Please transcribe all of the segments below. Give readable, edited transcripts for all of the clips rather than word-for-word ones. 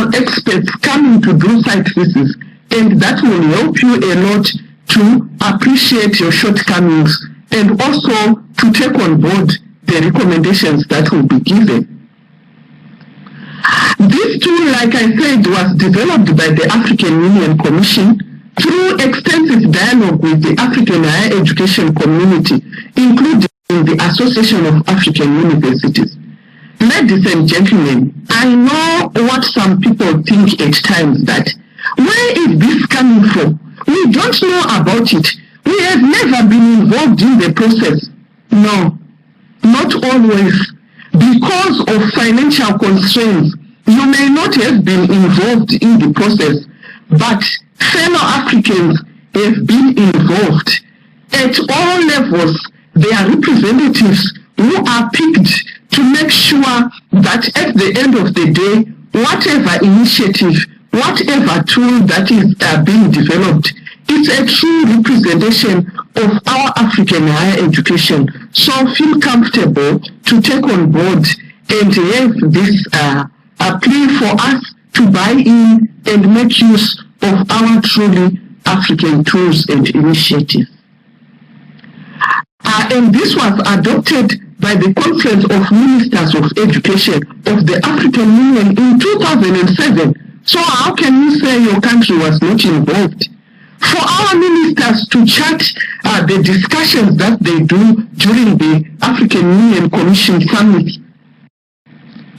professional experts coming to do site visits, and that will help you a lot to appreciate your shortcomings and also to take on board the recommendations that will be given. This tool, like I said, was developed by the African Union Commission through extensive dialogue with the African higher education community, including the Association of African Universities. Ladies and gentlemen, I know what some people think at times, that where is this coming from? We don't know about it. We have never been involved in the process. No, not always. Because of financial constraints, you may not have been involved in the process, but fellow Africans have been involved. At all levels, there are representatives who are picked to make sure that at the end of the day, whatever initiative, whatever tool that is being developed, it's a true representation of our African higher education. So feel comfortable to take on board and have this a plea for us to buy in and make use of our truly African tools and initiatives. And this was adopted by the Conference of Ministers of Education of the African Union in 2007. So how can you say your country was not involved? For our ministers to chart the discussions that they do during the African Union Commission Summit,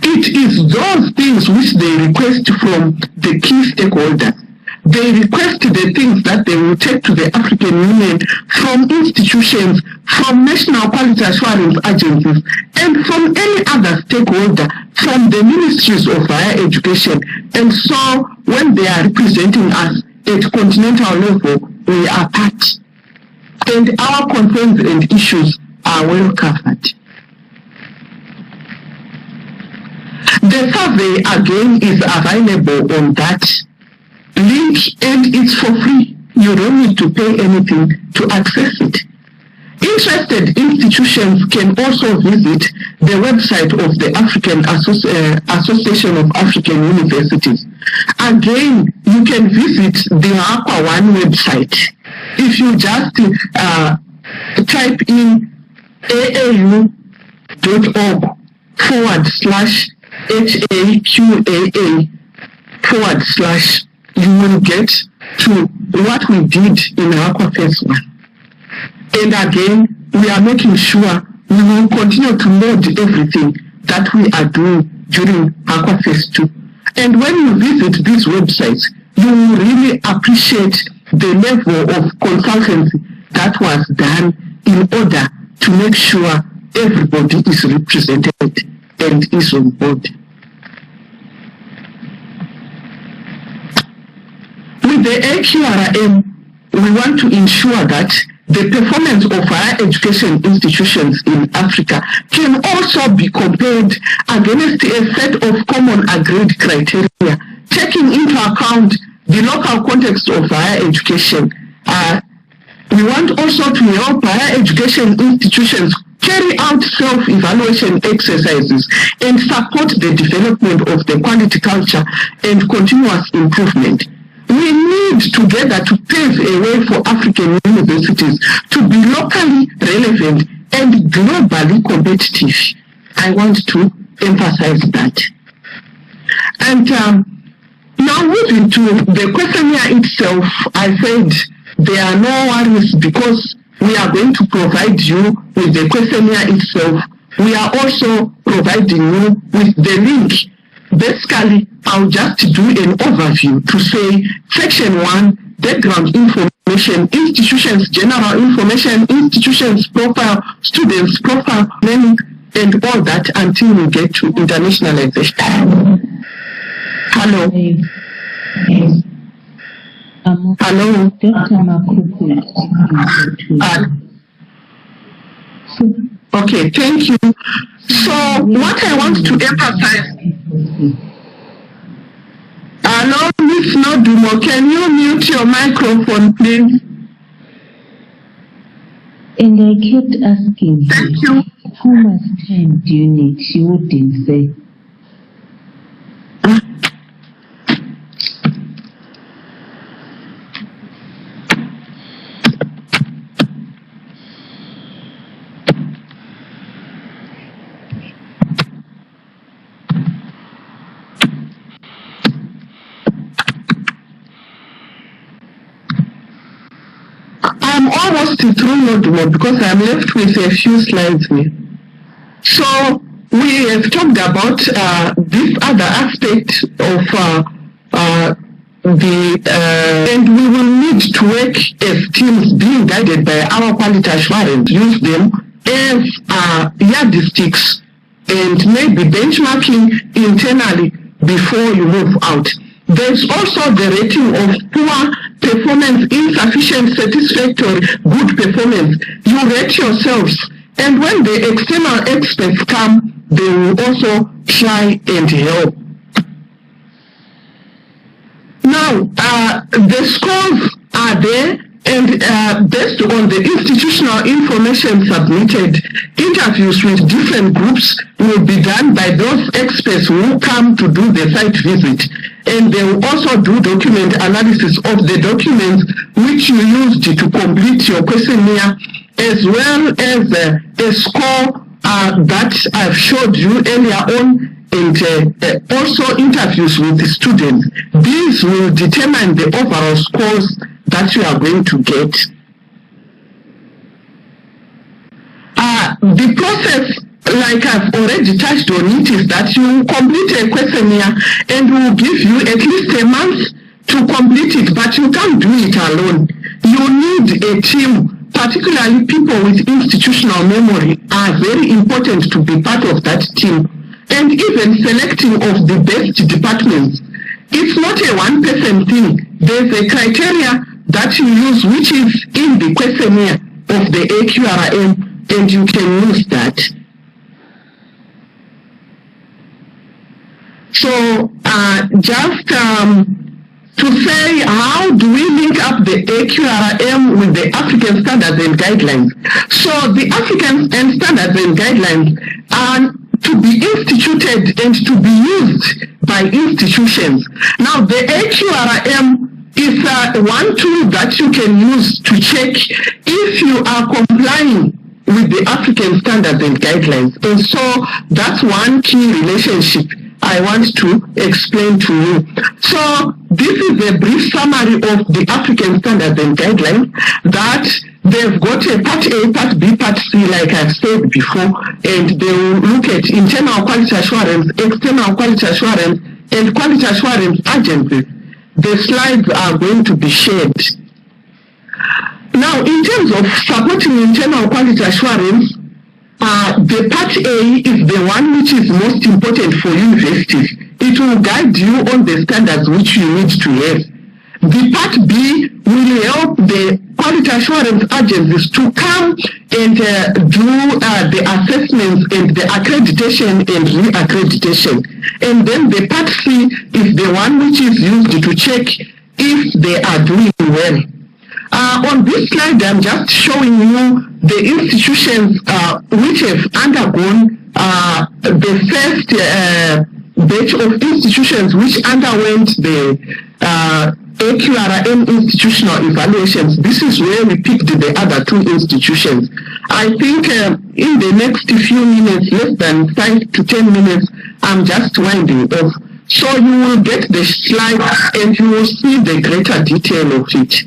it is those things which they request from the key stakeholders. They request the things that they will take to the African Union from institutions, from national quality assurance agencies, and from any other stakeholder, from the ministries of higher education. And so when they are representing us at continental level, we are part. And our concerns and issues are well covered. The survey again is available on that link, and it's for free. You don't need to pay anything to access it. Interested institutions can also visit the website of the African Association of African Universities. Again, you can visit the Aqrm website. If you just type in aau.org/HAQAA/ you will get to what we did in Aqua Phase 1. And again, we are making sure we will continue to load everything that we are doing during Aqua Phase 2. And when you visit these websites, you will really appreciate the level of consultancy that was done in order to make sure everybody is represented and is on board. With the Aqrm, we want to ensure that the performance of higher education institutions in Africa can also be compared against a set of common agreed criteria, taking into account the local context of higher education. We want also to help higher education institutions carry out self-evaluation exercises and support the development of the quality culture and continuous improvement. We need together to pave a way for African universities to be locally relevant and globally competitive. I want to emphasize that. And now moving to the questionnaire itself, I said there are no worries because we are going to provide you with the questionnaire itself. We are also providing you with the link. Basically, I'll just do an overview to say Section 1, background information, institutions, general information, institutions profile, students profile, learning, and all that until we get to internationalization. Hello. Hello. Okay, thank you. So what I want to emphasize, hello, Miss Nodumo, can you mute your microphone, please? And I kept asking Thank you. How much time do you need? She wouldn't say. I'm almost through mode because I'm left with a few slides here. So we have talked about this other aspect of and we will need to work as teams being guided by our quality assurance, use them as yardsticks and maybe benchmarking internally before you move out. There's also the rating of poor performance, insufficient, satisfactory, good performance. You rate yourselves, and when the external experts come, they will also try and help. Now, the scores are there, and based on the institutional information submitted, interviews with different groups will be done by those experts who come to do the site visit. And they will also do document analysis of the documents which you used to complete your questionnaire, as well as a score that I've showed you earlier on, and also interviews with the students. These will determine the overall scores that you are going to get. The process, like I've already touched on it, is that you complete a questionnaire and will give you at least a month to complete it, but you can't do it alone. You need a team, particularly people with institutional memory are very important to be part of that team. And even selecting of the best departments. It's not a one-person thing. There's a criteria that you use, which is in the questionnaire of the Aqrm, and you can use that. So just to say, how do we link up the Aqrm with the African Standards and Guidelines? So the African Standards and Guidelines are to be instituted and to be used by institutions. Now, the Aqrm is one tool that you can use to check if you are complying with the African Standards and Guidelines. And so that's one key relationship I want to explain to you. So this is a brief summary of the African Standards and Guidelines, that they've got a Part A, Part B, Part C, like I've said before, and they will look at internal quality assurance, external quality assurance, and quality assurance agencies. The slides are going to be shared. Now, in terms of supporting internal quality assurance, the Part A is the one which is most important for universities. It will guide you on the standards which you need to have. The Part B will help the quality assurance agencies to come and do the assessments and the accreditation and re-accreditation. And then the Part C is the one which is used to check if they are doing well. On this slide, I'm just showing you the institutions which have undergone the first batch of institutions which underwent the Aqrm institutional evaluations. This is where we picked the other two institutions. I think in the next few minutes, less than 5 to 10 minutes, I'm just winding off. So you will get the slide and you will see the greater detail of it.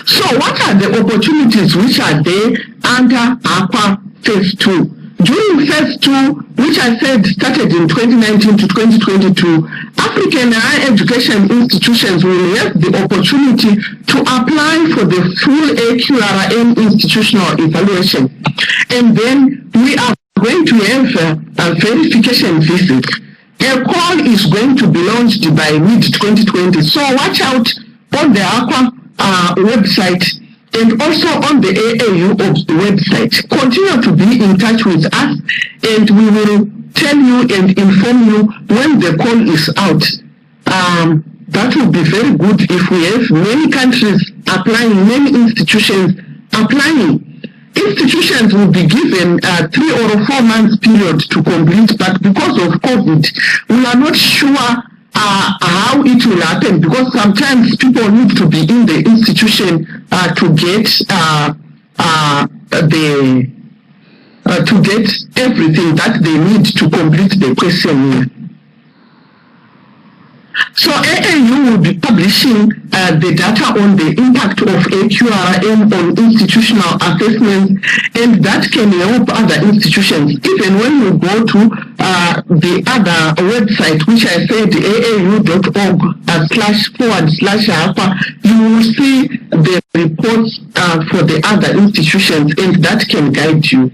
So what are the opportunities which are there under Aqrm Phase 2? During Phase 2, which I said started in 2019 to 2022, African higher education institutions will have the opportunity to apply for the full Aqrm institutional evaluation. And then we are going to have a verification visit. A call is going to be launched by mid-2020. So watch out on the Aqrm website and also on the AAU website. Continue to be in touch with us, and we will tell you and inform you when the call is out. That would be very good if we have many countries applying, many institutions applying. Institutions will be given 3 or 4 months period to complete, but because of COVID, we are not sure how it will happen, because sometimes people need to be in the institution to get everything that they need to complete the questionnaire. So AAU AAU will be publishing the data on the impact of Aqrm on institutional assessments, and that can help other institutions. Even when you go to the other website, which I said aau.org/forward/APA, you will see the reports for the other institutions, and that can guide you.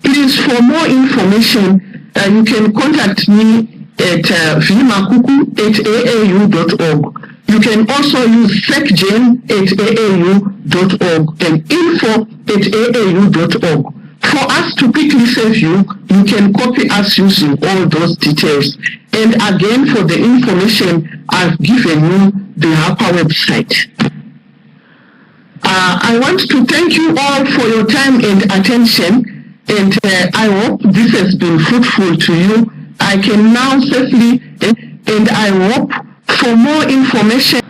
Please, for more information, you can contact me at vimakuku@aau.org. You can also use secgen@aau.org and info@aau.org. For us to quickly save you, you can copy us using all those details. And again, for the information, I've given you the APA website. I want to thank you all for your time and attention, and I hope this has been fruitful to you. I can now safely, and I hope for more information.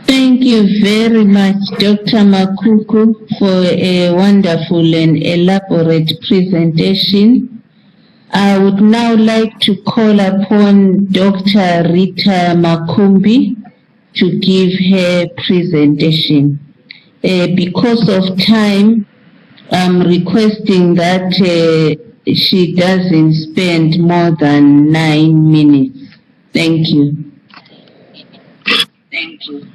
Thank you very much, Dr. Makuku, for a wonderful and elaborate presentation. I would now like to call upon Dr. Rita Makumbi to give her presentation. Because of time, I'm requesting that she doesn't spend more than 9 minutes. Thank you. Thank you.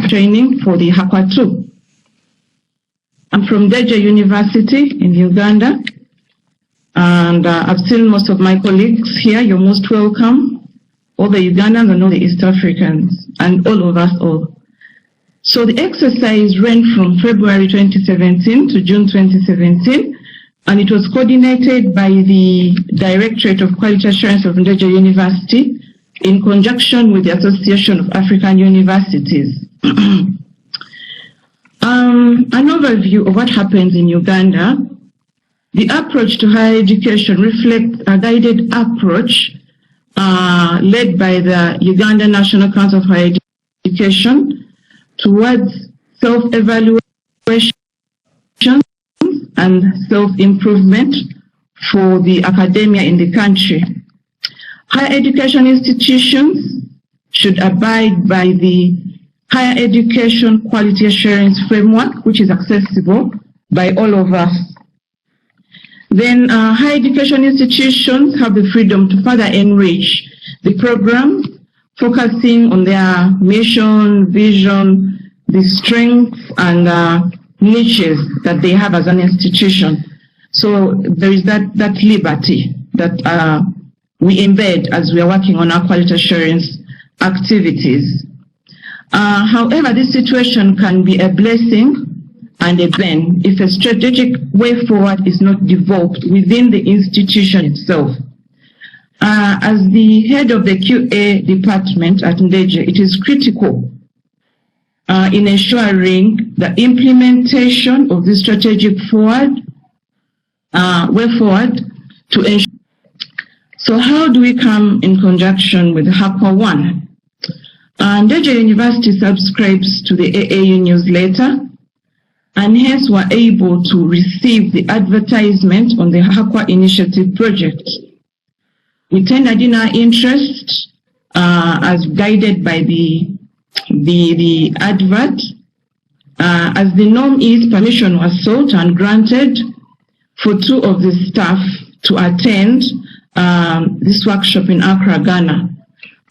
Training for the HAQA 2. I'm from Deja University in Uganda, and I've seen most of my colleagues here. You're most welcome, all the Ugandans and all the East Africans, and all of us all. So the exercise ran from February 2017 to June 2017, and it was coordinated by the Directorate of Quality Assurance of Deja University in conjunction with the Association of African Universities. An overview of what happens in Uganda. The approach to higher education reflects a guided approach led by the Uganda National Council of Higher Education towards self-evaluation and self-improvement for the academia in the country. Higher education institutions should abide by the Higher Education Quality Assurance Framework, which is accessible by all of us. Then higher education institutions have the freedom to further enrich the program, focusing on their mission, vision, the strengths and niches that they have as an institution. So there is that liberty that we embed as we are working on our quality assurance activities. However, this situation can be a blessing and a burden if a strategic way forward is not developed within the institution itself. As the head of the QA department at Ndeje, it is critical in ensuring the implementation of the strategic way forward to ensure. So how do we come in conjunction with HAQA 1? Ndeje University subscribes to the AAU newsletter, and hence were able to receive the advertisement on the HAQA initiative project. We tendered in our interest as guided by the advert. As the norm is, permission was sought and granted for 2 of the staff to attend this workshop in Accra, Ghana.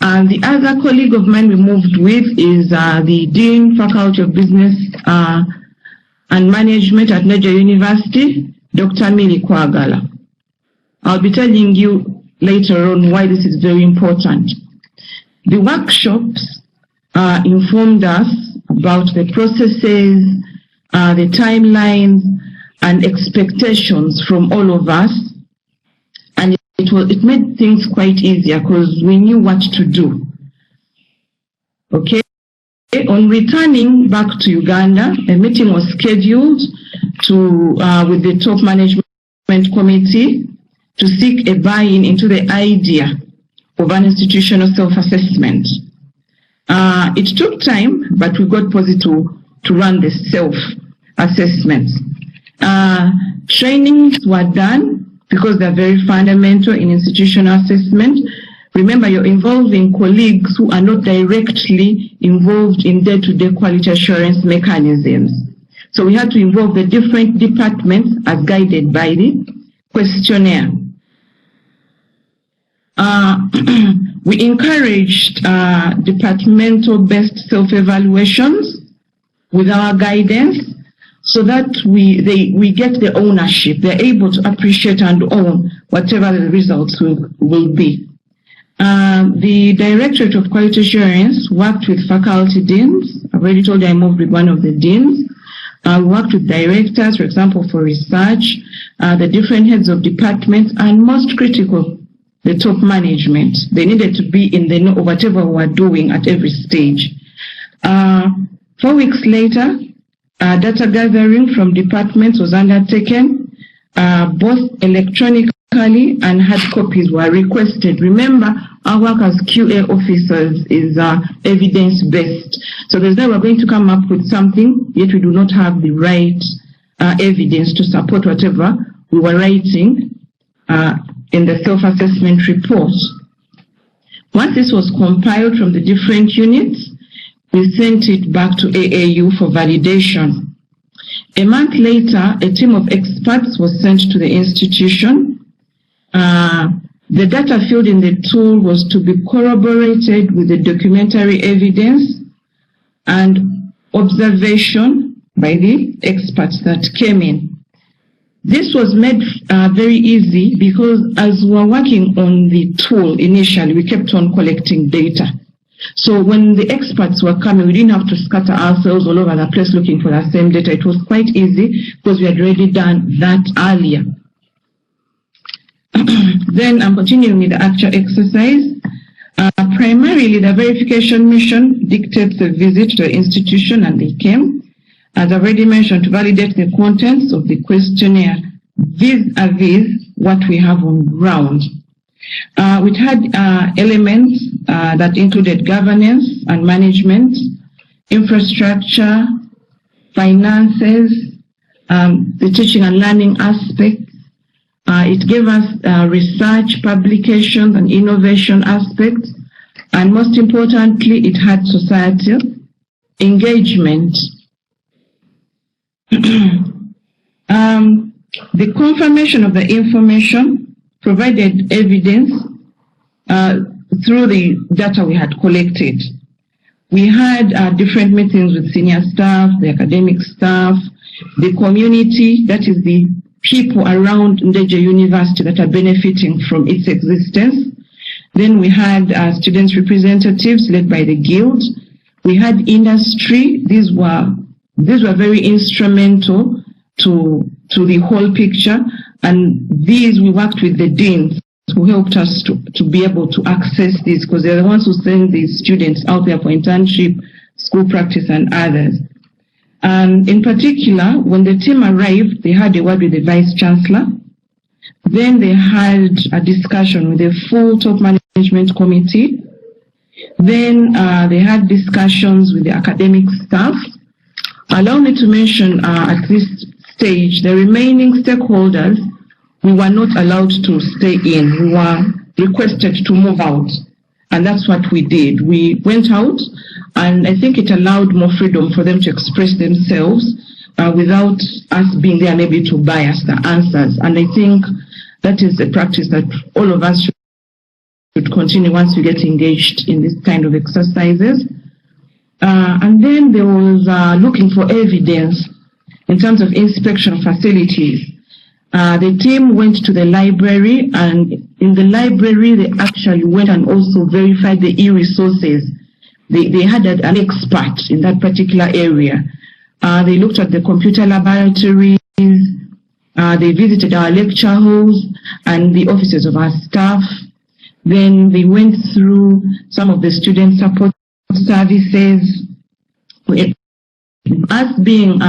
And the other colleague of mine we moved with is the Dean, Faculty of Business and Management at Ndeje University, Dr. Mili Kwagala. I'll be telling you later on why this is very important. The workshops informed us about the processes, the timelines, and expectations from all of us, and it made things quite easier because we knew what to do. Okay. On returning back to Uganda, a meeting was scheduled with the top management committee to seek a buy-in into the idea of an institutional self-assessment. It took time, but we got positive to run the self-assessments. Trainings were done because they're very fundamental in institutional assessment. Remember, you're involving colleagues who are not directly involved in day-to-day quality assurance mechanisms. So we had to involve the different departments as guided by the questionnaire. We encouraged departmental-based self-evaluations with our guidance so that we get the ownership. They're able to appreciate and own whatever the results will be. The Directorate of Quality Assurance worked with faculty deans. I've already told you I moved with one of the deans. We worked with directors, for example, for research, the different heads of departments, and most critical, the top management. They needed to be in the know of whatever we were doing at every stage. 4 weeks later, data gathering from departments was undertaken, both electronically and hard copies were requested. Remember, our work as QA officers is evidence-based. So there's no we're going to come up with something, yet we do not have the right evidence to support whatever we were writing in the self-assessment report. Once this was compiled from the different units, we sent it back to AAU for validation. A month later, a team of experts was sent to the institution. The data filled in the tool was to be corroborated with the documentary evidence and observation by the experts that came in. This was made very easy because as we were working on the tool initially, we kept on collecting data. So when the experts were coming, we didn't have to scatter ourselves all over the place looking for the same data. It was quite easy because we had already done that earlier. Then I'm continuing with the actual exercise. Primarily, the verification mission dictates a visit to the institution, and they came, as I've already mentioned, to validate the contents of the questionnaire vis-a-vis what we have on ground. We had elements that included governance and management, infrastructure, finances, the teaching and learning aspect. It gave us research, publications, and innovation aspects. And most importantly, it had societal engagement. The confirmation of the information provided evidence through the data we had collected. We had different meetings with senior staff, the academic staff, the community, that is the people around Ndeje University that are benefiting from its existence. Then we had students' representatives led by the guild. We had industry. These were very instrumental to the whole picture. And these, we worked with the deans who helped us to be able to access this, because they're the ones who send these students out there for internship, school practice, and others. And in particular, when the team arrived, they had a word with the Vice Chancellor. Then they had a discussion with the full top management committee. Then they had discussions with the academic staff. Allow me to mention at this stage, the remaining stakeholders, we were not allowed to stay in. We were requested to move out. And that's what we did. We went out, and I think it allowed more freedom for them to express themselves without us being there maybe to bias the answers. And I think that is a practice that all of us should continue once we get engaged in this kind of exercises. And then there was looking for evidence in terms of inspection of facilities. The team went to the library, and in the library they actually went and also verified the e-resources. They had an expert in that particular area. They looked at the computer laboratories, They visited our lecture halls and the offices of our staff. Then they went through some of the student support services. Us being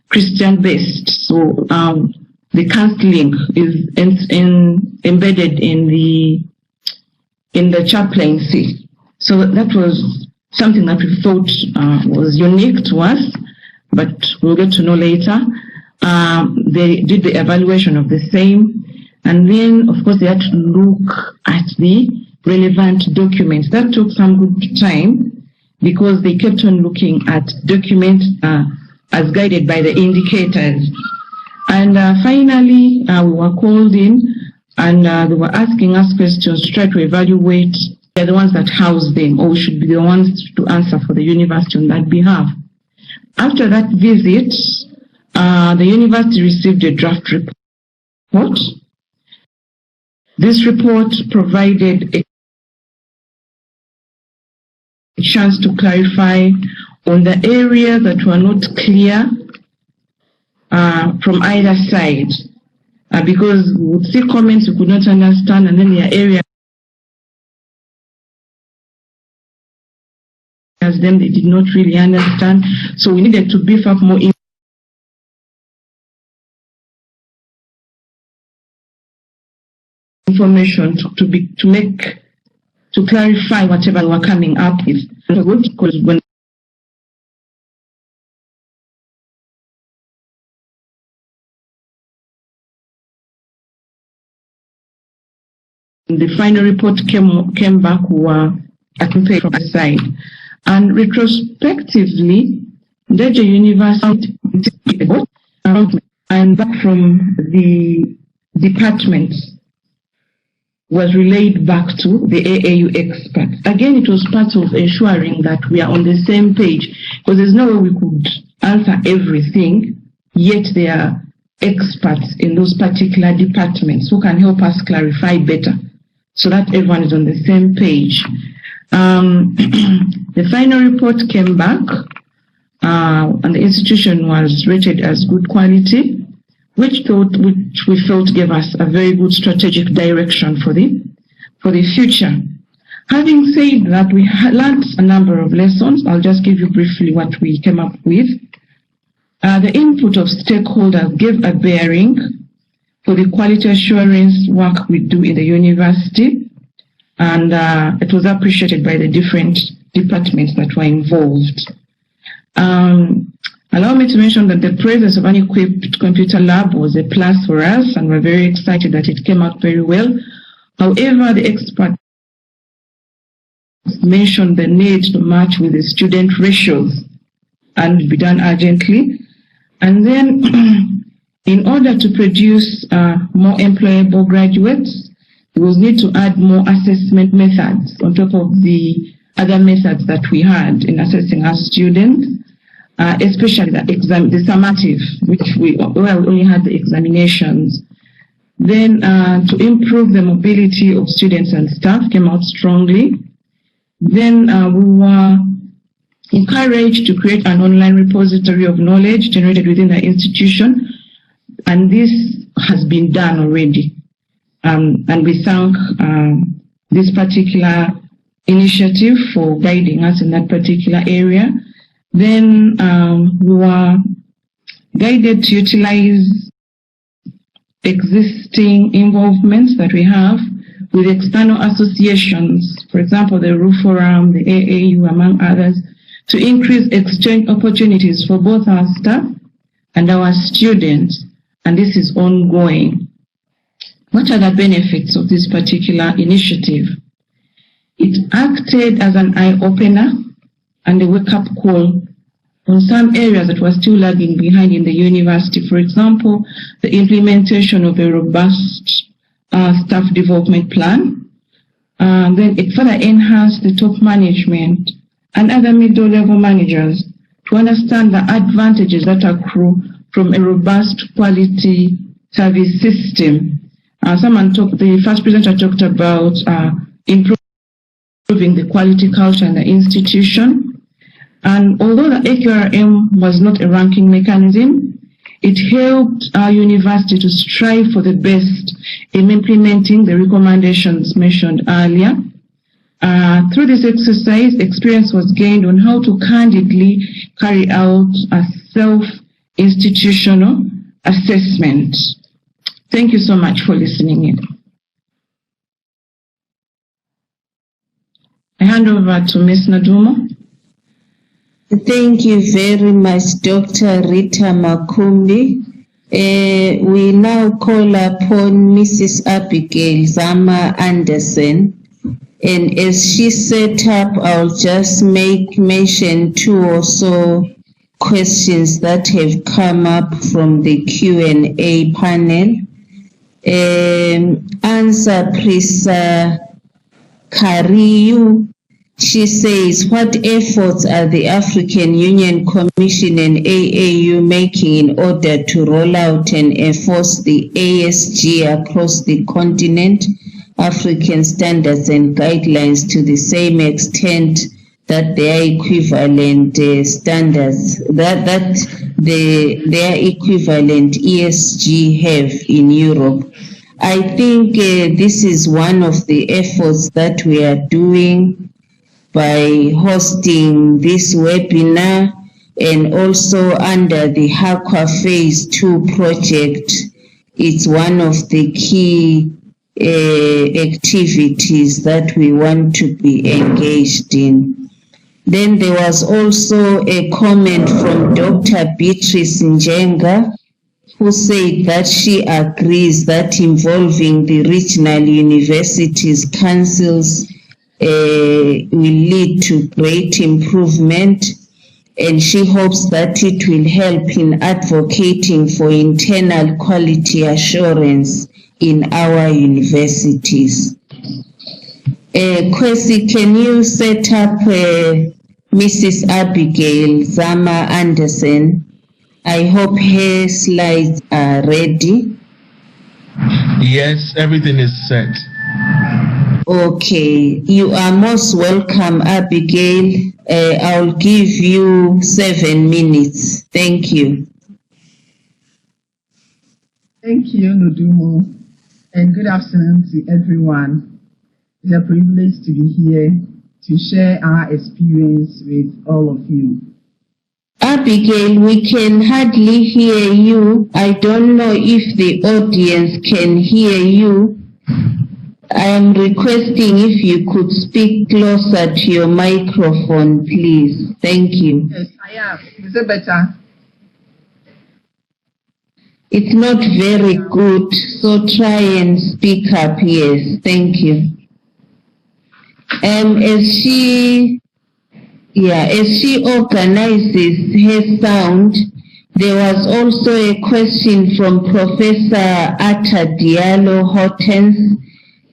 Christian-based, so the counseling is embedded in the chaplaincy. So that was something that we thought was unique to us, but we'll get to know later. They did the evaluation of the same, and then, of course, they had to look at the relevant documents. That took some good time because they kept on looking at documents as guided by the indicators. And finally, we were called in, and they were asking us questions to try to evaluate the ones that house them, or we should be the ones to answer for the university on that behalf. After that visit, the university received a draft report. This report provided a chance to clarify on the areas that were not clear from either side, because we would see comments we could not understand, and then there are areas them they did not really understand. So we needed to beef up more information to clarify whatever we're coming up with. Because when the final report came back, we were accompanied from the side. And retrospectively, the university and back from the department was relayed back to the AAU experts. Again, it was part of ensuring that we are on the same page, because there's no way we could answer everything, yet there are experts in those particular departments who can help us clarify better so that everyone is on the same page. The final report came back, and the institution was rated as good quality, which we felt gave us a very good strategic direction for the future. Having said that, we learned a number of lessons. I'll just give you briefly what we came up with. The input of stakeholders gave a bearing for the quality assurance work we do in the university, and it was appreciated by the different departments that were involved. Allow me to mention that the presence of an equipped computer lab was a plus for us, and we're very excited that it came out very well. However, the experts mentioned the need to match with the student ratios and be done urgently. And then, in order to produce more employable graduates, we will need to add more assessment methods on top of the other methods that we had in assessing our students, especially the summative, which we only had the examinations. Then to improve the mobility of students and staff came out strongly. Then we were encouraged to create an online repository of knowledge generated within the institution, and this has been done already. And we thank this particular initiative for guiding us in that particular area. Then we were guided to utilize existing involvements that we have with external associations, for example, the Forum, the AAU, among others, to increase exchange opportunities for both our staff and our students, and this is ongoing. What are the benefits of this particular initiative? It acted as an eye-opener and a wake-up call on some areas that were still lagging behind in the university. For example, the implementation of a robust staff development plan. Then it further enhanced the top management and other middle-level managers to understand the advantages that accrue from a robust quality service system. The first presenter talked about improving the quality culture in the institution. And although the Aqrm was not a ranking mechanism, It helped our university to strive for the best in implementing the recommendations mentioned earlier. Through this exercise, experience was gained on how to candidly carry out a self-institutional assessment. Thank you so much for listening in. I hand over to Ms. Nadumo. Thank you very much, Dr. Rita Makumbi. We now call upon Mrs. Abigail Zama Anderson. And as she set up, I'll just mention 2 or so questions that have come up from the Q&A panel. Answer Prisa Kariu. She says, what efforts are the African Union Commission and AAU making in order to roll out and enforce the ASG across the continent, African standards and guidelines to the same extent that their equivalent standards, that their equivalent ESG have in Europe? I think this is one of the efforts that we are doing by hosting this webinar, and also under the HAQUA Phase 2 project. It's one of the key activities that we want to be engaged in. Then there was also a comment from Dr. Beatrice Njenga, who said that she agrees that involving the regional universities councils will lead to great improvement, and she hopes that it will help in advocating for internal quality assurance in our universities. Kwesi, can you set up Mrs. Abigail Zama Anderson? I hope her slides are ready. Yes, everything is set. Okay, you are most welcome, Abigail. I'll give you 7 minutes. Thank you. Thank you, Nodumo, and good afternoon to everyone. It's a privilege to be here to share our experience with all of you. Abigail, we can hardly hear you. I don't know if the audience can hear you. I am requesting if you could speak closer to your microphone, please. Thank you. Yes, I am. Is it better? It's not very good, so try and speak up. Yes, thank you. As she organizes her sound, there was also a question from Professor Atta Diallo Hortense.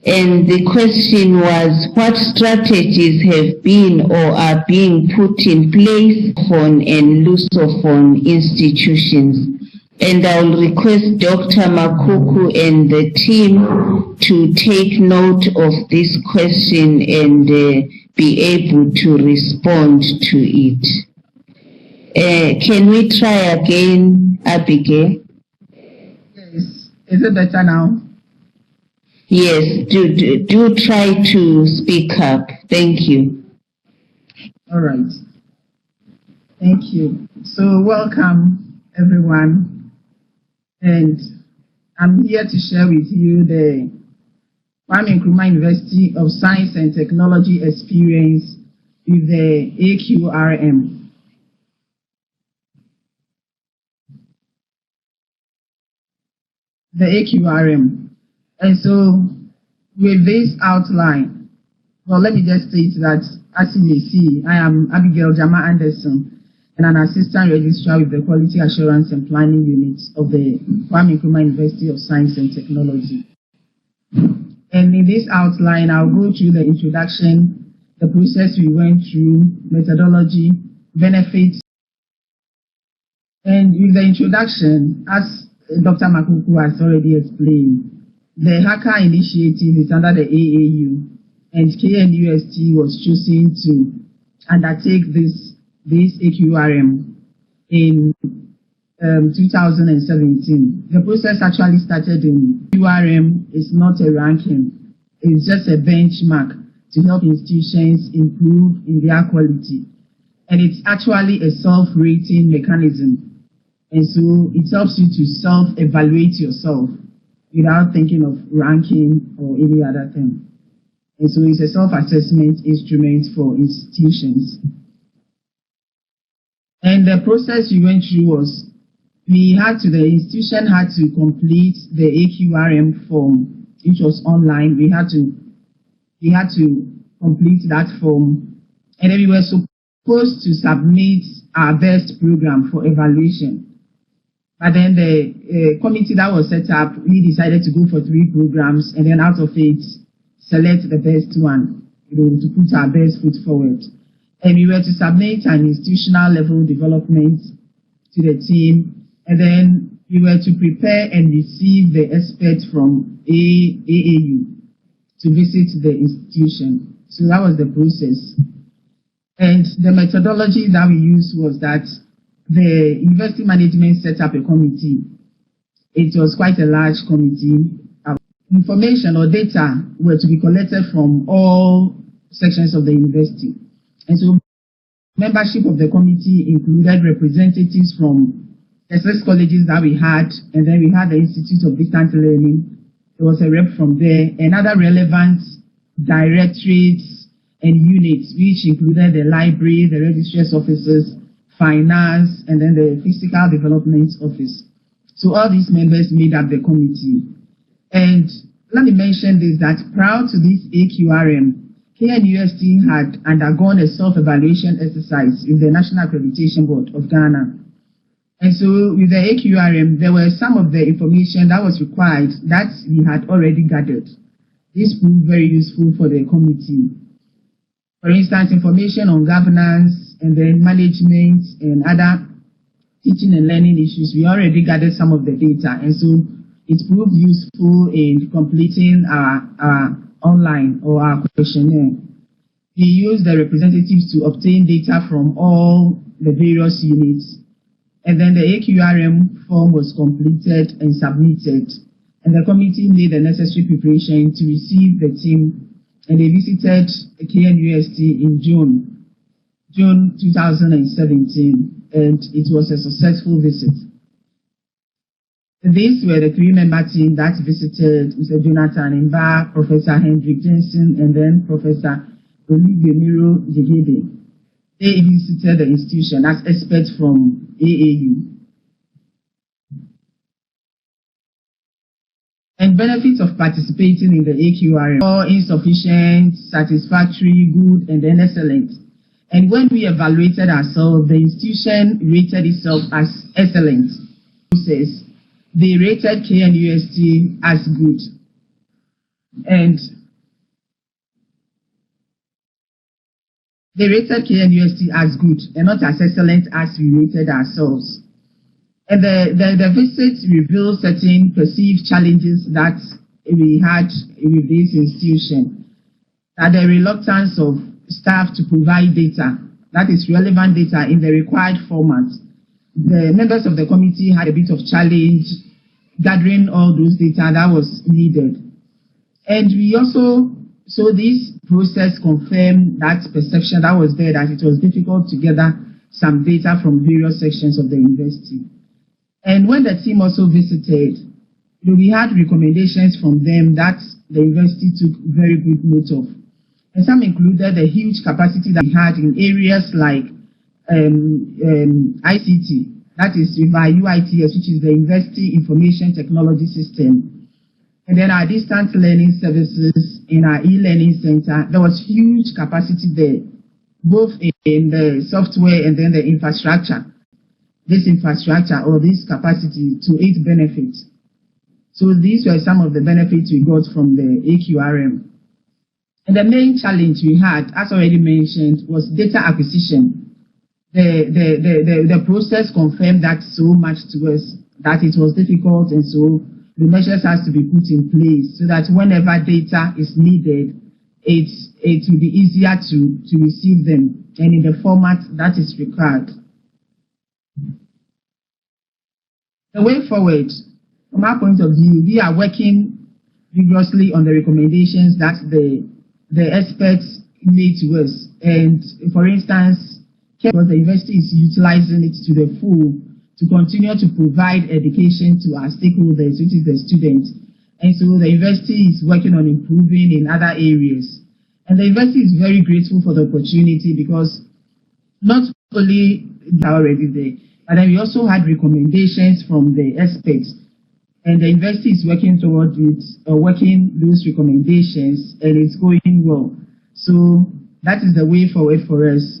And the question was, what strategies have been or are being put in place for and Lusophone institutions? And I'll request Dr. Makuku and the team to take note of this question and be able to respond to it. Can we try again, Abigail? Yes. Is it better now? Yes, do try to speak up. Thank you. All right. Thank you. So welcome, everyone. And I'm here to share with you the Kwame Nkrumah University of Science and Technology experience with the Aqrm. The Aqrm. And so, with this outline, well, let me just state that, as you may see, I am Abigail Zama Anderson, and an assistant registrar with the Quality Assurance and Planning Unit of the Kwame Nkrumah University of Science and Technology. And in this outline, I'll go through the introduction, the process we went through, methodology, benefits. And with the introduction, as Dr. Makuku has already explained, the HAQUA initiative is under the AAU, and KNUST was chosen to undertake this Aqrm in 2017. The process actually started in Aqrm. Is not a ranking. It's just a benchmark to help institutions improve in their quality. And it's actually a self-rating mechanism. And so it helps you to self-evaluate yourself without thinking of ranking or any other thing. And so it's a self-assessment instrument for institutions. And the process we went through was the institution had to complete the Aqrm form, which was online. We had to complete that form, and then we were supposed to submit our best program for evaluation. But then the committee that was set up, we decided to go for 3 programs, and then out of it, select the best one, to put our best foot forward. And we were to submit an institutional level development to the team, and then we were to prepare and receive the experts from AAU to visit the institution. So that was the process. And the methodology that we used was that the university management set up a committee. It was quite a large committee. Information or data were to be collected from all sections of the university. And so membership of the committee included representatives from the 6 colleges that we had, and then we had the Institute of Distant Learning. There was a rep from there, and other relevant directorates and units, which included the library, the registrar's offices, finance, and then the physical development office. So all these members made up the committee. And let me mention this, that prior to this Aqrm, KNUST had undergone a self-evaluation exercise with the National Accreditation Board of Ghana. And so with the Aqrm, there were some of the information that was required that we had already gathered. This proved very useful for the committee. For instance, information on governance and then management and other teaching and learning issues, we already gathered some of the data. And so it proved useful in completing our online or our questionnaire. We used the representatives to obtain data from all the various units. And then the Aqrm form was completed and submitted. And the committee made the necessary preparation to receive the team. And they visited KNUST in June 2017. And it was a successful visit. These were the 3-member team that visited Mr. Jonathan Mba, Professor Hendrik Jensen, and then Professor Olibemiro Jegede. They visited the institution as experts from AAU. And benefits of participating in the Aqrm are insufficient, satisfactory, good, and then excellent. And when we evaluated ourselves, the institution rated itself as excellent. They rated KNUST as good. And they rated KNUST as good and not as excellent as we rated ourselves. And the visit revealed certain perceived challenges that we had with this institution. That the reluctance of staff to provide data, that is relevant data in the required format. The members of the committee had a bit of challenge gathering all those data that was needed. And we also, so this process confirmed that perception that was there, that it was difficult to gather some data from various sections of the university. And when the team also visited, we had recommendations from them that the university took very good note of. And some included the huge capacity that we had in areas like ICT, that is with our UITS, which is the University Information Technology System. And then our distance learning services in our e-learning center, there was huge capacity there, both in the software and then the infrastructure. This infrastructure or this capacity to its benefits. So these were some of the benefits we got from the Aqrm. And the main challenge we had, as already mentioned, was data acquisition. The process confirmed that so much to us that it was difficult, and so the measures has to be put in place so that whenever data is needed, it will be easier to receive them and in the format that is required. The way forward, from our point of view, we are working vigorously on the recommendations that the experts made to us. And for instance, because the university is utilizing it to the full to continue to provide education to our stakeholders, which is the students. And so the university is working on improving in other areas. And the university is very grateful for the opportunity because not only they are already there, but then we also had recommendations from the experts. And the university is working towards it, working those recommendations, and it's going well. So that is the way forward for us.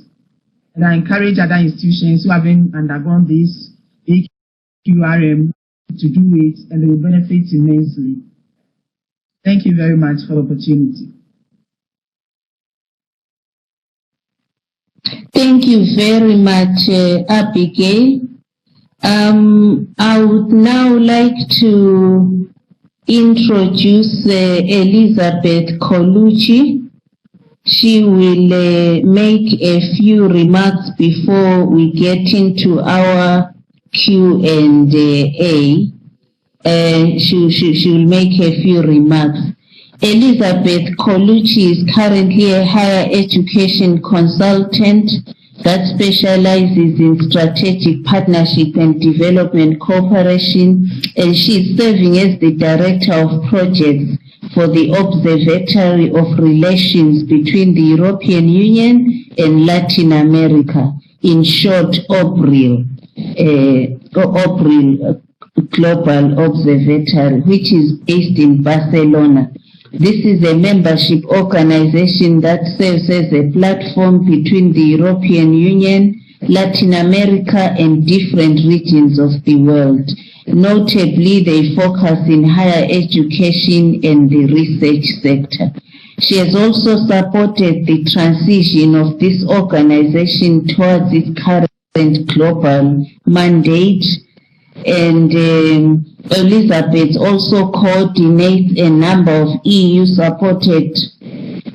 And I encourage other institutions who haven't undergone this Aqrm to do it, and they will benefit immensely. Thank you very much for the opportunity. Thank you very much, Abigail. I would now like to introduce Elizabeth Colucci. She will make a few remarks before we get into our Q&A. She will make a few remarks. Elizabeth Colucci is currently a higher education consultant that specializes in strategic partnership and development cooperation, and she is serving as the director of projects for the Observatory of Relations between the European Union and Latin America, in short, Aqrm, Global Observatory, which is based in Barcelona. This is a membership organization that serves as a platform between the European Union, Latin America, and different regions of the world. Notably, they focus in higher education and the research sector. She has also supported the transition of this organization towards its current global mandate. And Elizabeth also coordinates a number of EU-supported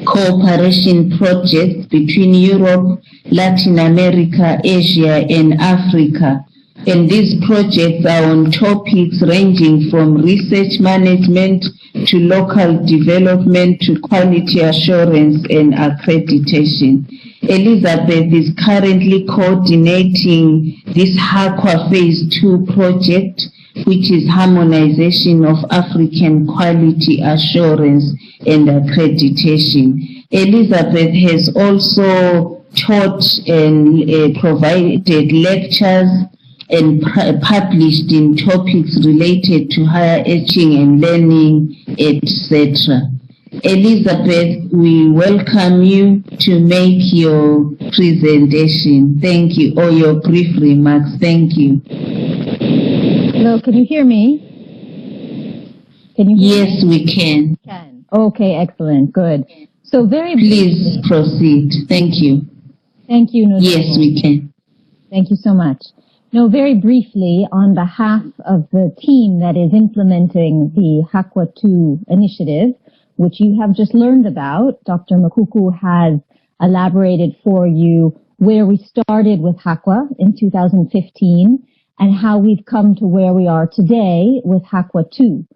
cooperation projects between Europe, Latin America, Asia, and Africa. And these projects are on topics ranging from research management to local development to quality assurance and accreditation. Elizabeth is currently coordinating this HAQUA Phase 2 project, which is harmonization of African quality assurance and accreditation. Elizabeth has also taught and provided lectures and published in topics related to higher teaching and learning, etc. Elizabeth, we welcome you to make your presentation. Thank you, or your brief remarks. Thank you. Hello, can you hear me? Can you hear Yes, me? we can. Can. Okay, excellent, good. So very Please briefly, proceed. Thank you. thank you, Nusra. Yes, we can. Thank you so much. No, very briefly, on behalf of the team that is implementing the HAQUA 2 initiative, which you have just learned about, Dr. Makuku has elaborated for you where we started with HAQUA in 2015 and how we've come to where we are today with HAQUA 2.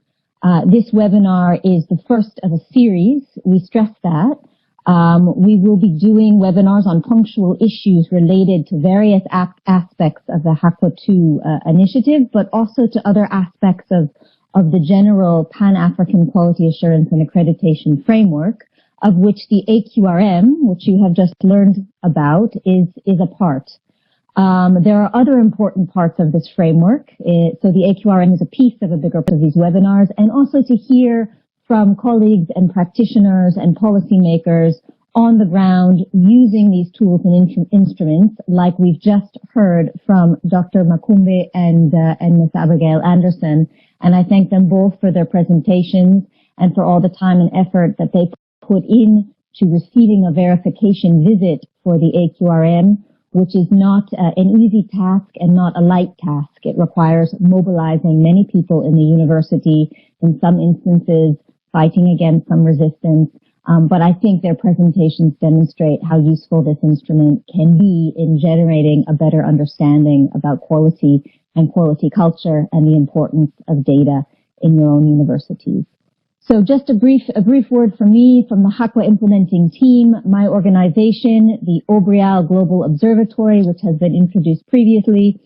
This webinar is the first of a series. We stress that. We will be doing webinars on punctual issues related to various aspects of the HAQUA 2 initiative, but also to other aspects of the general Pan-African Quality Assurance and Accreditation Framework, of which the Aqrm, which you have just learned about, is a part. There are other important parts of this framework. So the Aqrm is a piece of a bigger part of these webinars, and also to hear from colleagues and practitioners and policymakers on the ground using these tools and instruments, like we've just heard from Dr. Makumbe and Ms. Abigail Anderson. And I thank them both for their presentations and for all the time and effort that they put in to receiving a verification visit for the Aqrm, which is not an easy task and not a light task. It requires mobilizing many people in the university, in some instances fighting against some resistance, But I think their presentations demonstrate how useful this instrument can be in generating a better understanding about quality and quality culture and the importance of data in your own universities. So just a brief word from me, from the HAQA implementing team, my organization, the Obrial Global Observatory, which has been introduced previously.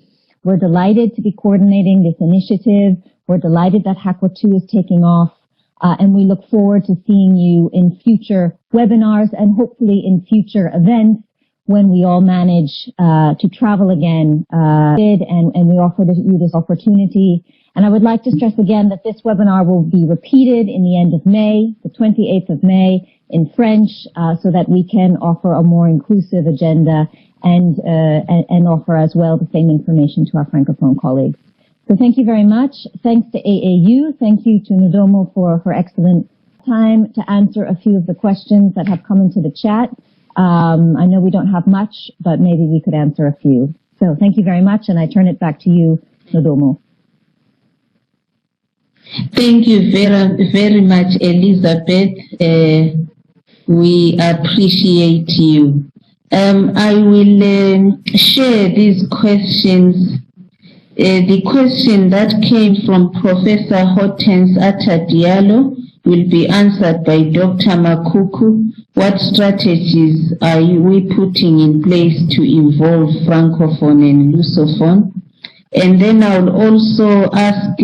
We're delighted to be coordinating this initiative. We're delighted that HAQA 2 is taking off. And we look forward to seeing you in future webinars and hopefully in future events when we all manage to travel again. And we offer you this opportunity. And I would like to stress again that this webinar will be repeated in the end of May, the 28th of May, in French, so that we can offer a more inclusive agenda and offer as well the same information to our Francophone colleagues. So thank you very much. Thanks to AAU. Thank you to Nodomo for excellent time to answer a few of the questions that have come into the chat. I know we don't have much, but maybe we could answer a few. So thank you very much, and I turn it back to you, Nodomo. Thank you very, very much, Elizabeth. We appreciate you. I will share these questions. The question that came from Professor Hortense Atadialo will be answered by Dr. Makuku. What strategies are we putting in place to involve Francophone and Lusophone? And then I'll also ask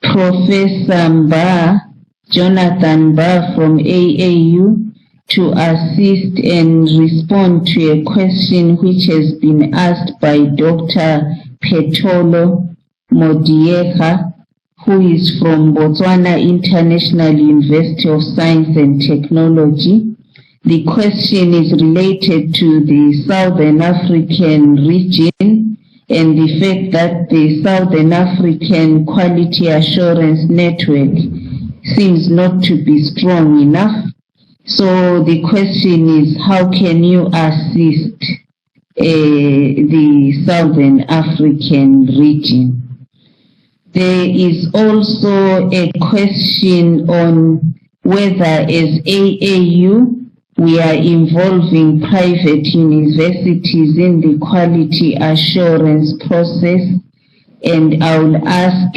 Professor Jonathan Mba from AAU to assist and respond to a question which has been asked by Dr. Petolo Modieka, who is from Botswana International University of Science and Technology. The question is related to the Southern African region and the fact that the Southern African Quality Assurance Network seems not to be strong enough. So the question is, how can you assist the Southern African region? There is also a question on whether as AAU we are involving private universities in the quality assurance process, and I will ask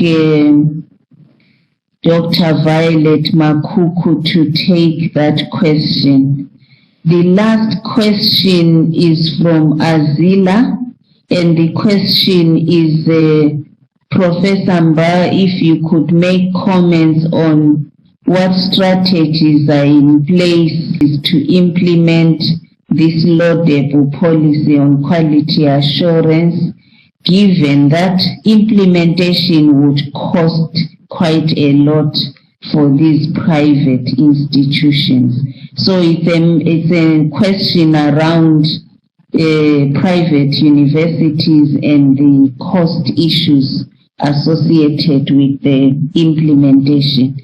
Dr. Violet Makuku to take that question. The last question is from Azila, and the question is, Professor Mba, if you could make comments on what strategies are in place to implement this laudable policy on quality assurance, given that implementation would cost quite a lot for these private institutions. So it's a question around private universities and the cost issues associated with the implementation.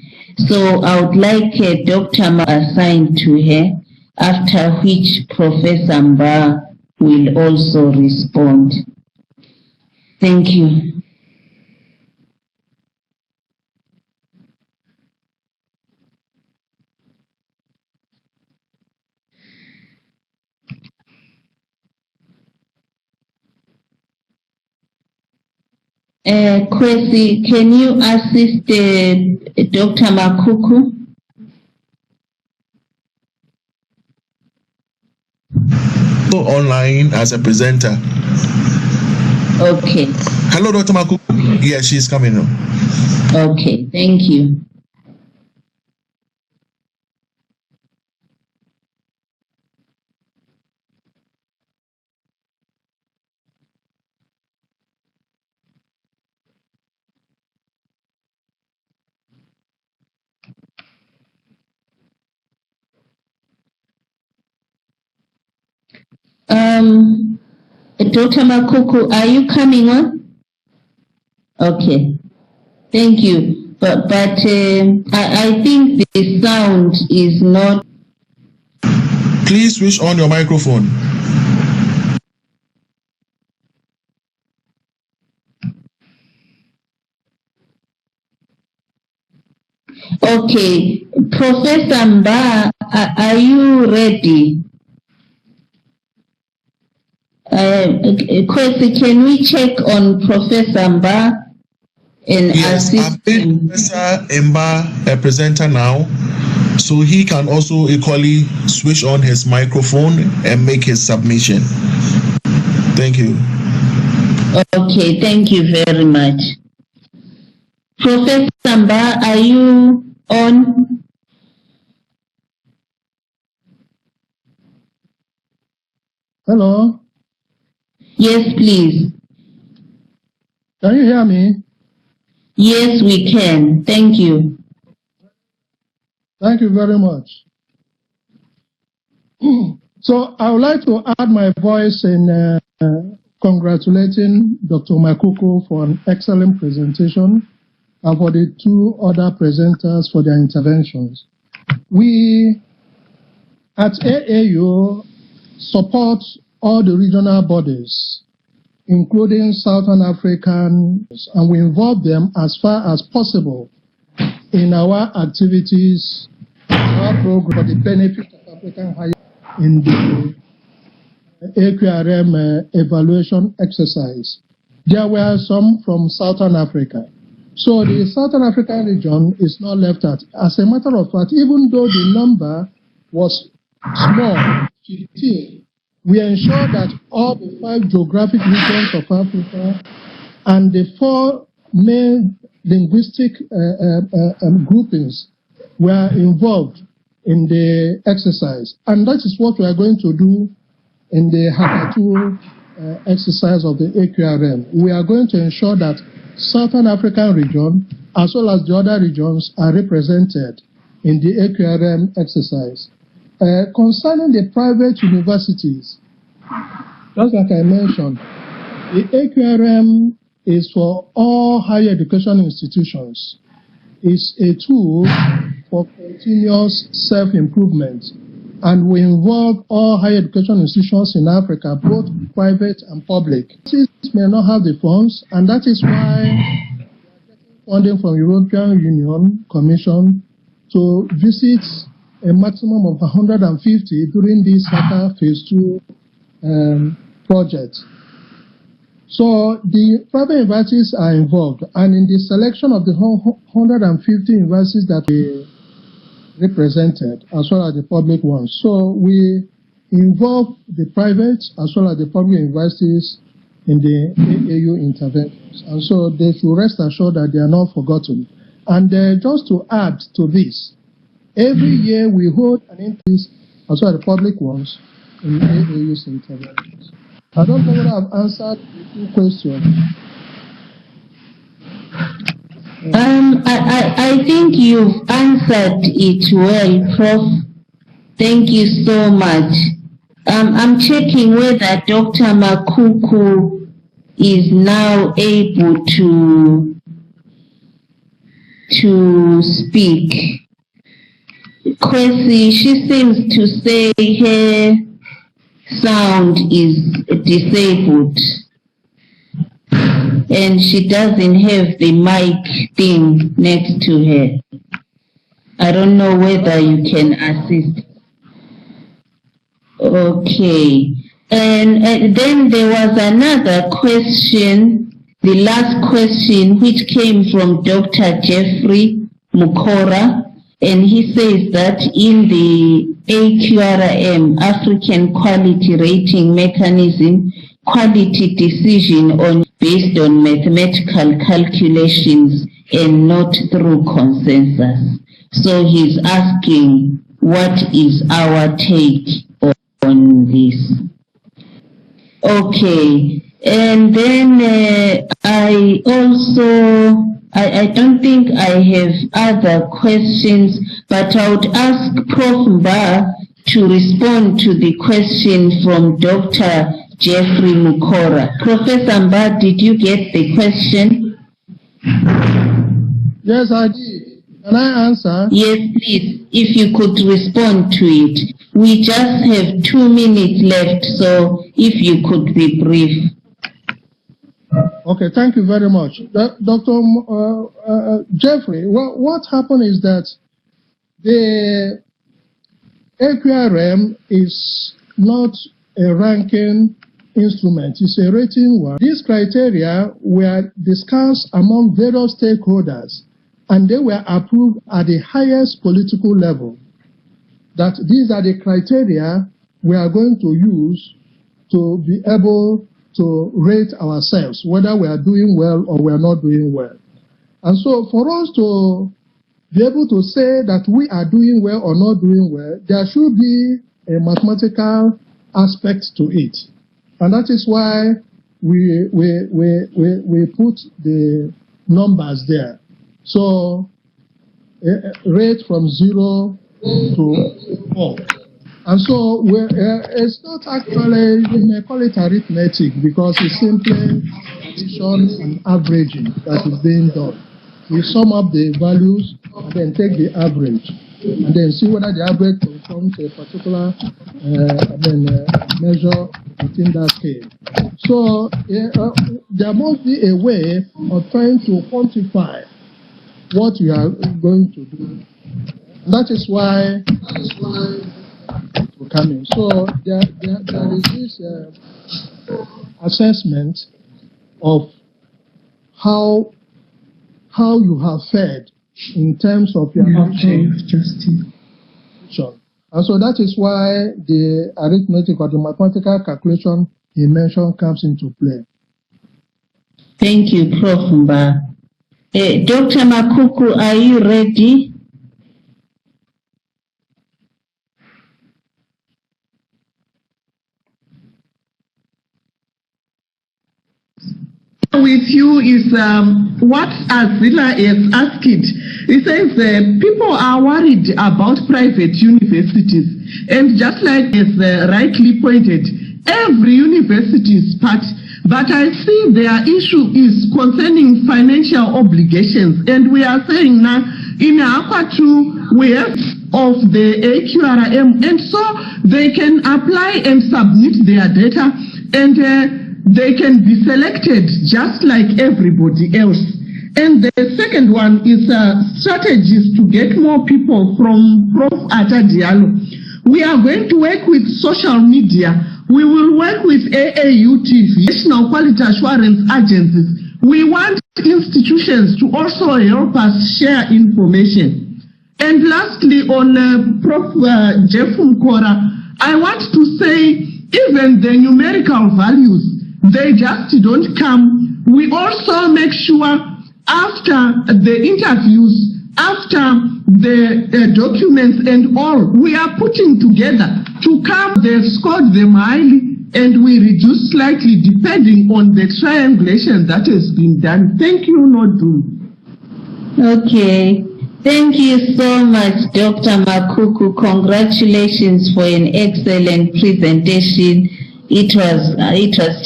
So I would like Dr. Ma assigned to her, after which Professor Mba will also respond. Thank you. Kwesi, can you assist Dr. Makuku? Online as a presenter. Okay. Hello, Dr. Makuku. Yeah, she's coming now. Okay, thank you. Dr. Makuku, are you coming on? Okay, thank you. But I think the sound is not. Please switch on your microphone. Okay, Professor Mba, are you ready? Kwesi, can we check on Professor Mba and Yes, assist I've made him? Professor Mba a presenter now, so he can also equally switch on his microphone and make his submission. Thank you. Okay, thank you very much. Professor Mba, are you on? Hello, Yes, please. can you hear me? Yes, we can. Thank you. Thank you very much. So I would like to add my voice in congratulating Dr. Makuku for an excellent presentation and for the two other presenters for their interventions. We at AAU support all the regional bodies, including Southern Africans, and we involve them as far as possible in our activities, our program for the benefit of African higher in the Aqrm evaluation exercise. There were some from Southern Africa. So the Southern African region is not left out. As a matter of fact, even though the number was small, 15, we ensured that all the 5 geographic regions of Africa and the 4 main linguistic groupings were involved in the exercise. And that is what we are going to do in the Hakatu exercise of the Aqrm. We are going to ensure that Southern African region as well as the other regions are represented in the Aqrm exercise. Concerning the private universities, just like I mentioned, the Aqrm is for all higher education institutions. It's a tool for continuous self-improvement, and we involve all higher education institutions in Africa, both private and public. These may not have the funds, and that is why we are getting funding from European Union Commission to visit a maximum of 150 during this Haka Phase 2 project. So the private universities are involved, and in the selection of the 150 universities that we represented, as well as the public ones. So we involve the private as well as the public universities in the AAU interventions. And so they should rest assured that they are not forgotten. And just to add to this, every year we hold an increase as well as the public ones in AAU's interventions. I don't know whether I've answered the 2 questions. I think you've answered it well, Prof. Thank you so much. I'm checking whether Dr. Makuku is now able to speak. Kwesi, she seems to say her sound is disabled and she doesn't have the mic thing next to her. I don't know whether you can assist. Okay. And then there was another question, the last question, which came from Dr. Jeffrey Mukora, and he says that in the Aqrm, African Quality Rating Mechanism, quality decision based on mathematical calculations and not through consensus. So he's asking, what is our take on this? Okay, and then I don't think I have other questions, but I would ask Prof. Mba to respond to the question from Dr. Jeffrey Mukora. Professor Mba, did you get the question? Yes, I did. Can I answer? Yes, please, if you could respond to it. We just have 2 minutes left, so if you could be brief. Okay, thank you very much. Dr. Jeffrey, what happened is that the Aqrm is not a ranking instrument, it's a rating one. These criteria were discussed among various stakeholders and they were approved at the highest political level. That these are the criteria we are going to use to be able to rate ourselves, whether we are doing well or we are not doing well. And so for us to be able to say that we are doing well or not doing well, there should be a mathematical aspect to it. And that is why we put the numbers there. So rate from 0 to 4. And so it's not actually, we may call it arithmetic because it's simply addition and averaging that is being done. We sum up the values and then take the average and then see whether the average conforms to a particular measure within that scale. So there must be a way of trying to quantify what you are going to do. And that is why will come in. So there is this assessment of how you have fared in terms of your action. And so that is why the arithmetic or the mathematical calculation he mentioned comes into play. Thank you, Prof. Mba. Dr. Makuku, are you ready? With you is what Azila has asked. He says people are worried about private universities, and just like as rightly pointed, every university is part. But I see their issue is concerning financial obligations, and we are saying now in Aqrm we have of the Aqrm, and so they can apply and submit their data, and they can be selected just like everybody else. And the second one is strategies to get more people from Prof. Atta Diallo. We are going to work with social media. We will work with AAU TV, National Quality Assurance Agencies. We want institutions to also help us share information. And lastly, on Prof. Jeff Mkora, I want to say even the numerical values, they just don't come. We also make sure after the interviews, after the documents and all, we are putting together to come, they've scored them highly, and we reduce slightly depending on the triangulation that has been done. Thank you, Nodu. Okay. Thank you so much, Dr. Makuku. Congratulations for an excellent presentation. It was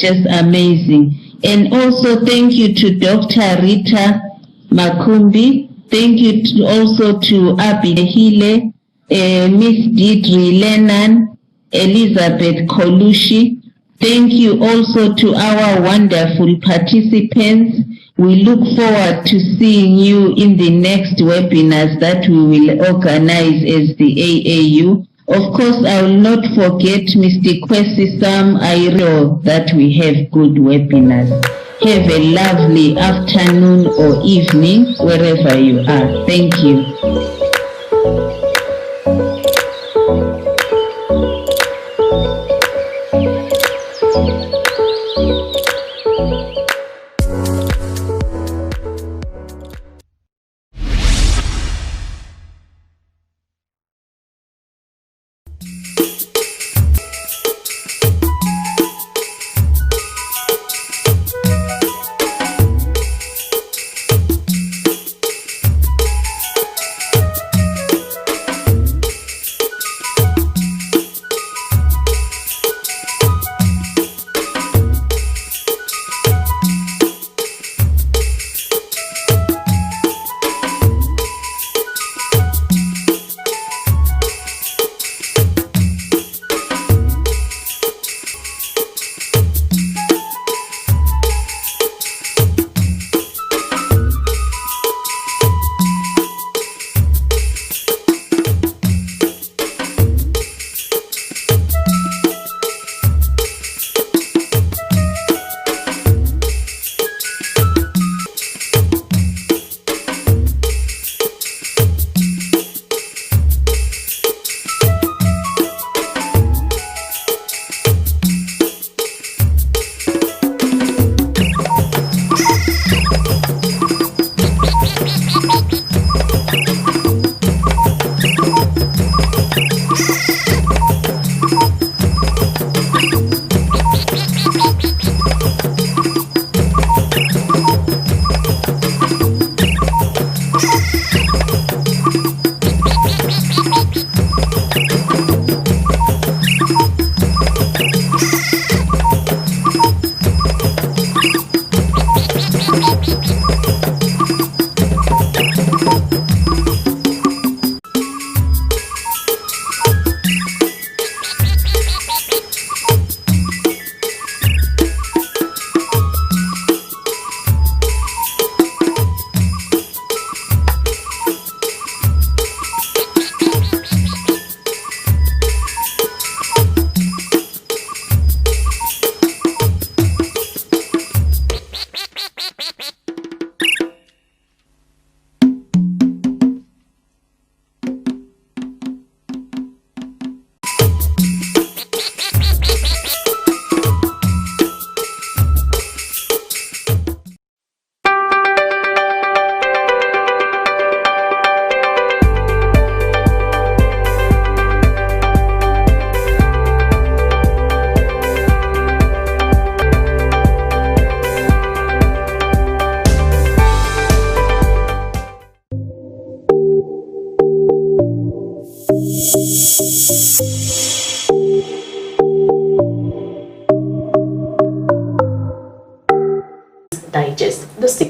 just amazing. And also thank you to Dr. Rita Makumbi. Thank you also to Abihile, Miss Deidre Lennon, Elizabeth Colucci. Thank you also to our wonderful participants. We look forward to seeing you in the next webinars that we will organize as the AAU. Of course, I will not forget Mr. Kwesi Sam. I know that we have good webinars. Have a lovely afternoon or evening wherever you are. Thank you.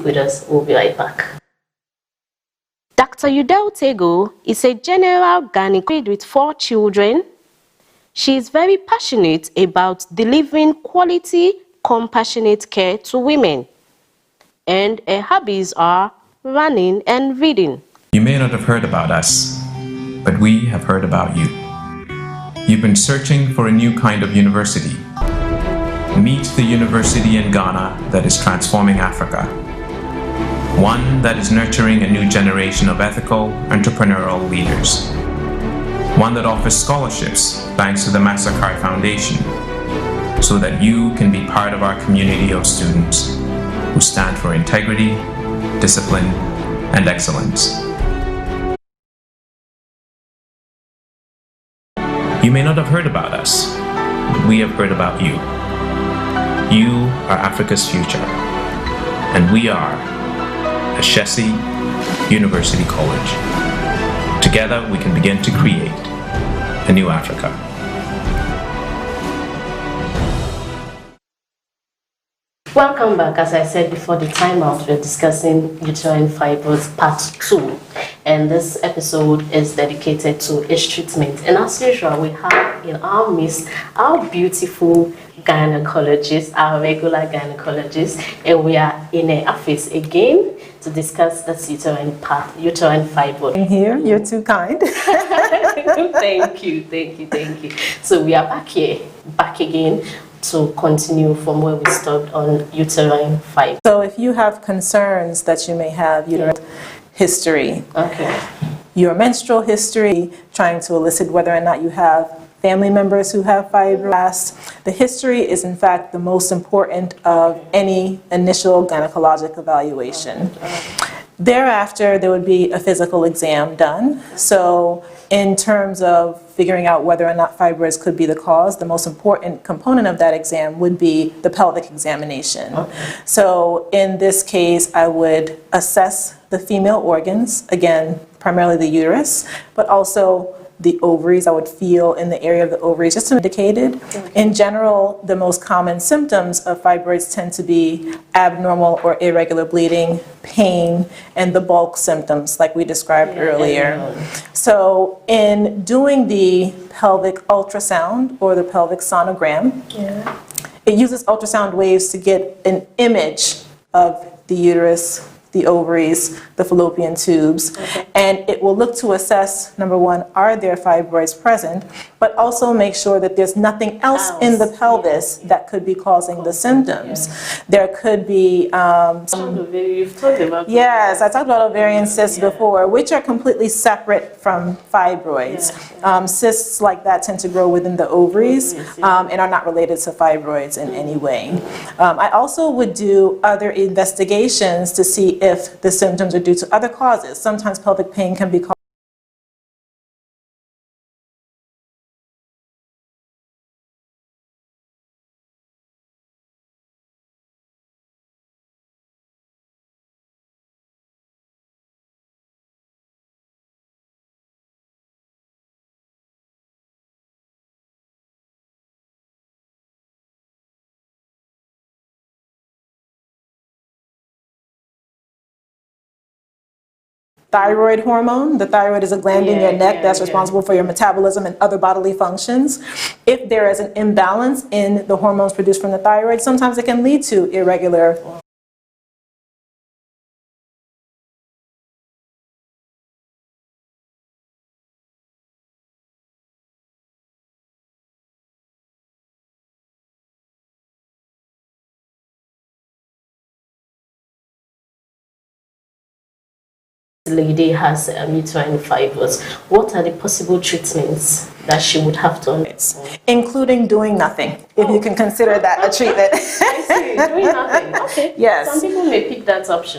with us. We'll be right back. Dr. Udell Tego is a general gynecologist with 4 children. She is very passionate about delivering quality, compassionate care to women. And her hobbies are running and reading. You may not have heard about us, but we have heard about you. You've been searching for a new kind of university. Meet the university in Ghana that is transforming Africa. One that is nurturing a new generation of ethical, entrepreneurial leaders. One that offers scholarships thanks to the Massacre Foundation, so that you can be part of our community of students who stand for integrity, discipline, and excellence. You may not have heard about us, but we have heard about you. You are Africa's future, and we are Ashesi University College. Together, we can begin to create a new Africa. Welcome back. As I said before the timeout, we're discussing uterine fibroids part 2. And this episode is dedicated to its treatment. And as usual, we have in our midst our beautiful gynecologist, our regular gynecologist, and we are in an office again to discuss this uterine fibroid. I'm here. You're too kind. Thank you. So we are back again to continue from where we stopped on uterine fibroid. So if you have concerns that you may have uterine history, your menstrual history, trying to elicit whether or not you have family members who have fibroids. The history is in fact the most important of any initial gynecologic evaluation. Thereafter, there would be a physical exam done. So in terms of figuring out whether or not fibroids could be the cause, the most important component of that exam would be the pelvic examination. So in this case, I would assess the female organs, again, primarily the uterus, but also the ovaries. I would feel in the area of the ovaries just to indicate it. In general, the most common symptoms of fibroids tend to be abnormal or irregular bleeding, pain, and the bulk symptoms like we described earlier. So in doing the pelvic ultrasound or the pelvic sonogram, it uses ultrasound waves to get an image of the uterus, the ovaries, the fallopian tubes, and it will look to assess, number one, are there fibroids present, but also make sure that there's nothing else in the pelvis that could be causing the symptoms. There could be, You've talked about yes, I talked about ovarian cysts before, which are completely separate from fibroids. Cysts like that tend to grow within the ovaries and are not related to fibroids in any way. I also would do other investigations to see if the symptoms are due to other causes. Sometimes pelvic pain can be caused thyroid hormone. The thyroid is a gland in your neck that's responsible for your metabolism and other bodily functions. If there is an imbalance in the hormones produced from the thyroid, sometimes it can lead to irregular lady has uterine fibroids. What are the possible treatments that she would have to undergo? Including doing nothing, if you can consider that a treatment. I see, doing nothing. Okay. Yes. Some people may pick that option.